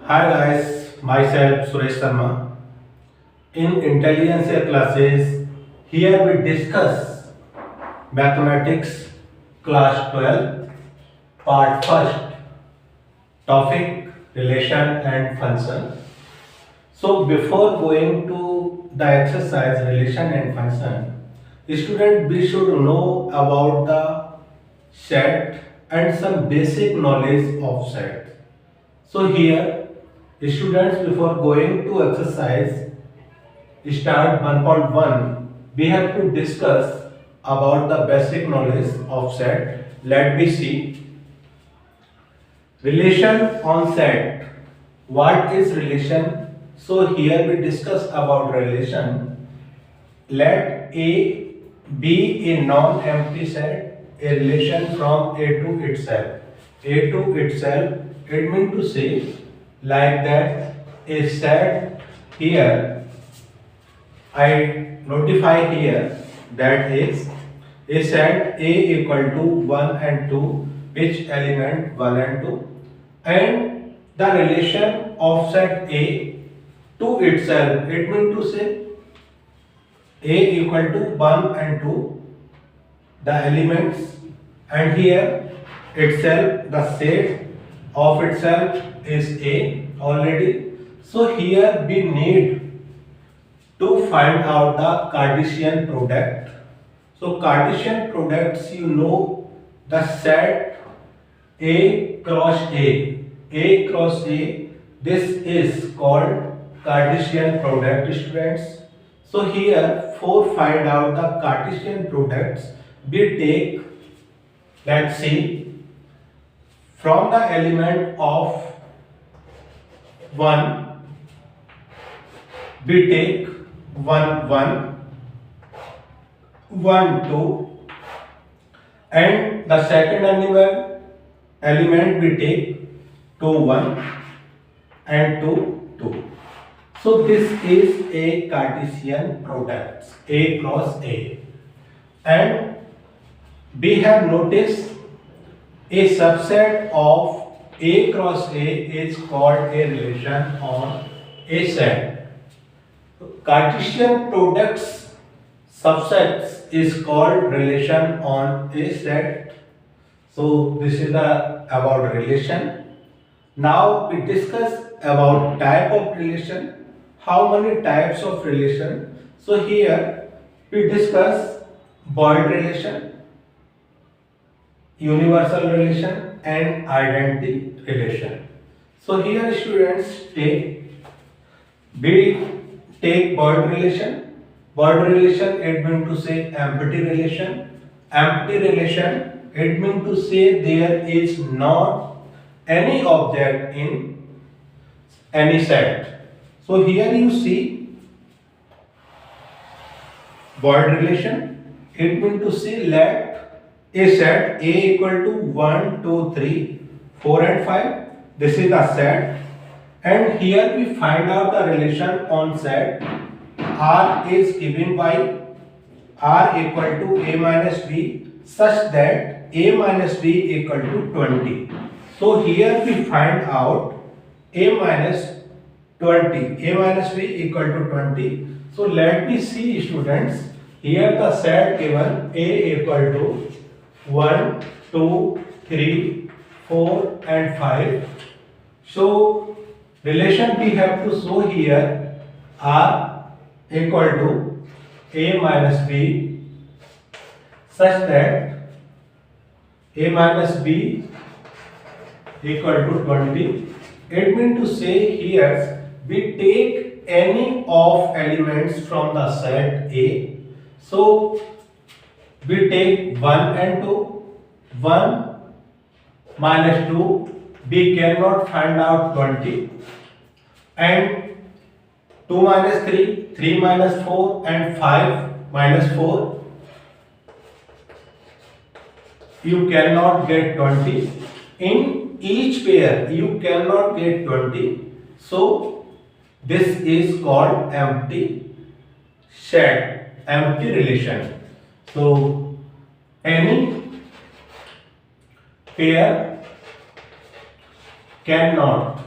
Hi guys, myself Suresh Sharma. In Intelligence classes, here we discuss Mathematics class 12, part 1st, topic relation and function. So before going to the exercise relation and function, student we should know about the set and some basic knowledge of set. So here students before going to exercise start 1.1 we have to discuss about the basic knowledge of set. Let me see relation on set. What is relation? So here we discuss about relation. Let A be a non-empty set, a relation from A to itself. A to itself, it means to say like that a set here, I notify here that is a set A equal to 1 and 2, which element 1 and 2, and the relation of set A to itself, it means to say A equal to 1 and 2, the elements, and here itself the set of itself is A already. So here we need to find out the Cartesian product. So Cartesian products, you know the set A cross A cross A, this is called Cartesian product, students. So here for find out the Cartesian products, we take, let's see, from the element of 1, we take 1 1, 1 2, and the second element we take 2 1 and 2 2. So this is a Cartesian product, A cross A, and we have noticed a subset of A cross A is called a relation on a set. Cartesian products subsets is called relation on a set. So this is the about relation. Now we discuss about type of relation. How many types of relation? So here we discuss Boyd relation, universal relation, and identity relation. So here students we take Boyd relation. Boyd relation, it means to say empty relation. Empty relation, it means to say there is not any object in any set. So here you see Boyd relation, it means to say let a set A equal to 1, 2, 3, 4 and 5. This is the set, and here we find out the relation on set. R is given by R equal to A minus B such that A minus B equal to 20. So here we find out A minus 20, A minus B equal to 20. So let me see students, here the set given A equal to 1, 2, 3, 4 and 5. So relation we have to show here R equal to A minus B such that A minus B equal to 20. It means to say here we take any of elements from the set A. So we take 1 and 2, 1 minus 2, we cannot find out 20, and 2 minus 3, 3 minus 4 and 5 minus 4, you cannot get 20. In each pair you cannot get 20. So this is called empty set, empty relation. So any pair cannot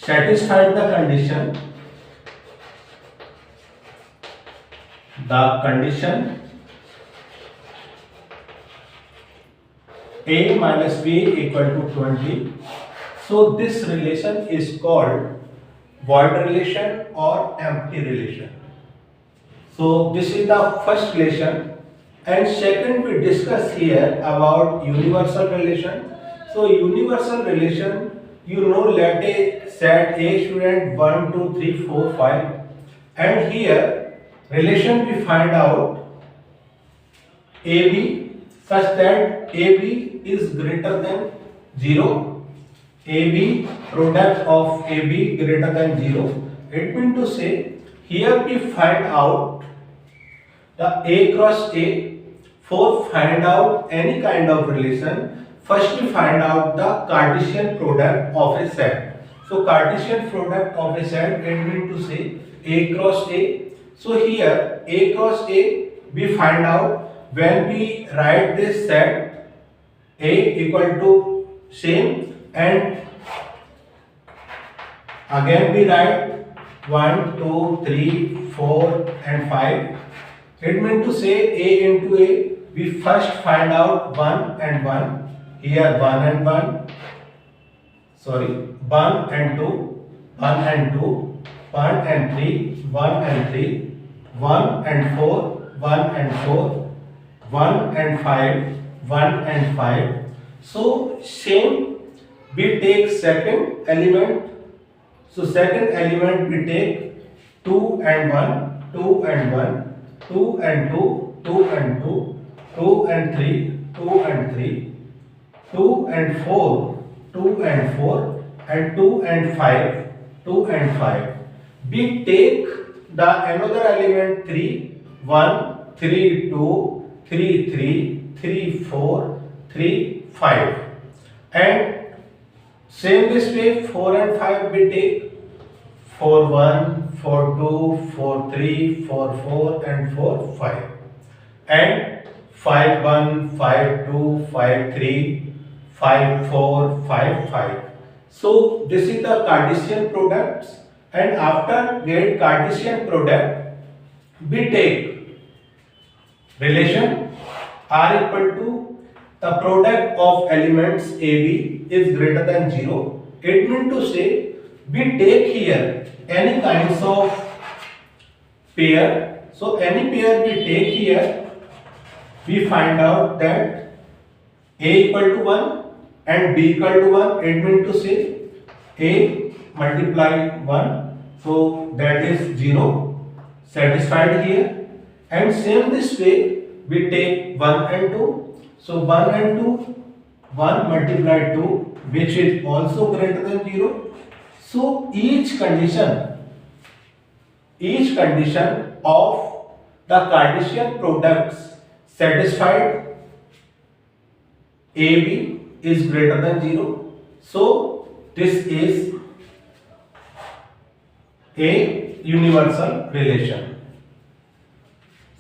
satisfied the condition A minus B equal to 20. So this relation is called void relation or empty relation. So this is the first relation, and second we discuss here about universal relation. So universal relation, you know, let a set A student 1, 2, 3, 4, 5, and here relation we find out AB such that AB is greater than 0. AB, product of AB greater than 0. It means to say, here we find out the A cross A. For find out any kind of relation, first we find out the Cartesian product of a set. So Cartesian product of a set, it means to say A cross A. So here A cross A we find out when we write this set A equal to same, and again we write 1, 2, 3, 4 and 5. It means to say A into A, we first find out 1 and 1. Here 1 and 1. Sorry, 1 and 2, 1 and 2, 1 and 3, 1 and 3, 1 and 4, 1 and 4, 1 and 5, 1 and 5. So same we take second element. So second element we take 2 and 1, 2 and 1, 2 and 2, 2 and 2, 2 and 3, 2 and 3, 2 and 4, 2 and 4, and 2 and 5, 2 and 5. We take the another element 3, 1, 3, 2, 3, 3, 3, 4, 3, 5. And same this way 4 and 5 we take 4, 1, 4, 2, 4, 3, 4, 4 and 4, 5. And 5, 1, 5, 2, 5, 3, 5, 4, 5, 5. So this is the Cartesian products, and after get Cartesian product, we take relation R equal to the product of elements AB is greater than 0. It means to say we take here any kinds of pair. So any pair we take here, we find out that A equal to 1 and B equal to 1. It means to say A multiply 1, so that is 0, satisfied here. And same this way we take 1 and 2. So 1 and 2, 1 multiply 2, which is also greater than 0. So each condition of the Cartesian products satisfied AB is greater than 0. So this is a universal relation.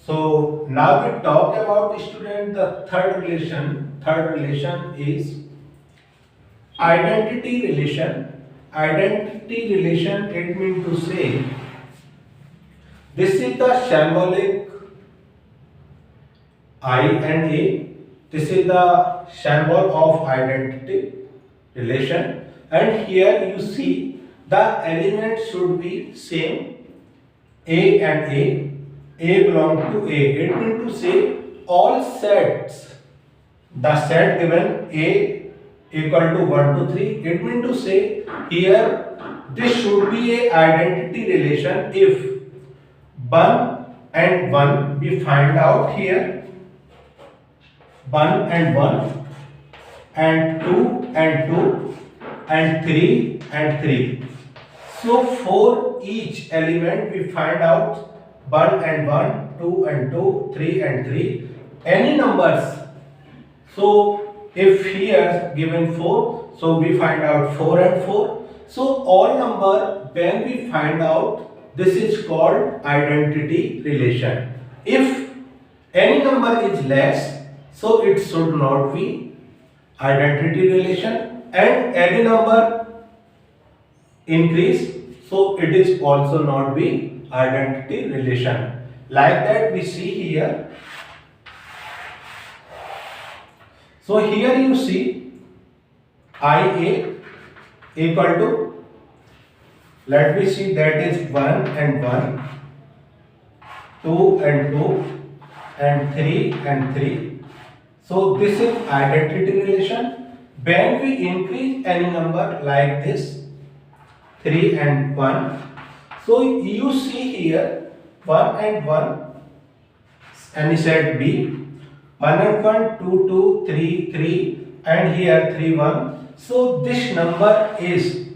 So now we talk about, student, the third relation. Third relation is identity relation. Identity relation, it means to say this is the shambolic I and A. This is the symbol of identity relation, and here you see the elements should be same, A and A belong to A. It means to say all sets, the set given A equal to 1 to 3, it means to say here this should be a identity relation if 1 and 1 we find out here, 1 and 1 and 2 and 2 and 3 and 3. So for each element we find out 1 and 1, 2 and 2, 3 and 3, any numbers. So if here given 4, so we find out 4 and 4. So all number when we find out, this is called identity relation. If any number is less, so it should not be identity relation, and any number increase, so it is also not be identity relation. Like that we see here. So here you see IA equal to, let me see, that is 1 and 1, 2 and 2, and 3 and 3. So this is identity relation. When we increase any number like this, 3 and 1, so you see here 1 and 1, any set B, 1 and 1, 2, 2, 3, 3, and here 3, 1. So this number is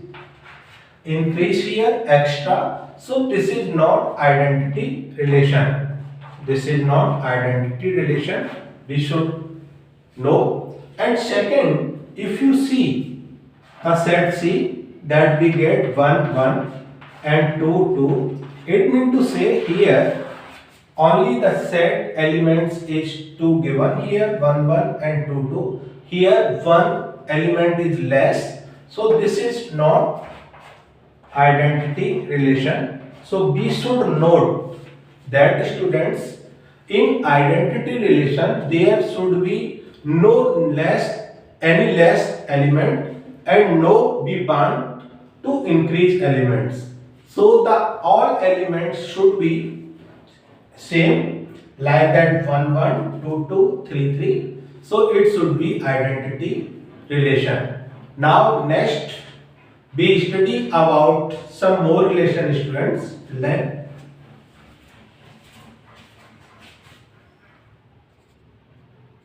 increase here extra. So this is not identity relation. This is not identity relation. We should know. And second, if you see a set C that we get 1, 1 and 2, 2, it means to say here only the set elements is 2 given here, 1, 1 and 2, 2. Here one element is less. So this is not identity relation. So we should note that students, in identity relation there should be any less element and no be bound to increase elements. So the all elements should be same, like that 1, 1, 2, 2, 3, 3. So it should be identity relation. Now next we study about some more relation, students.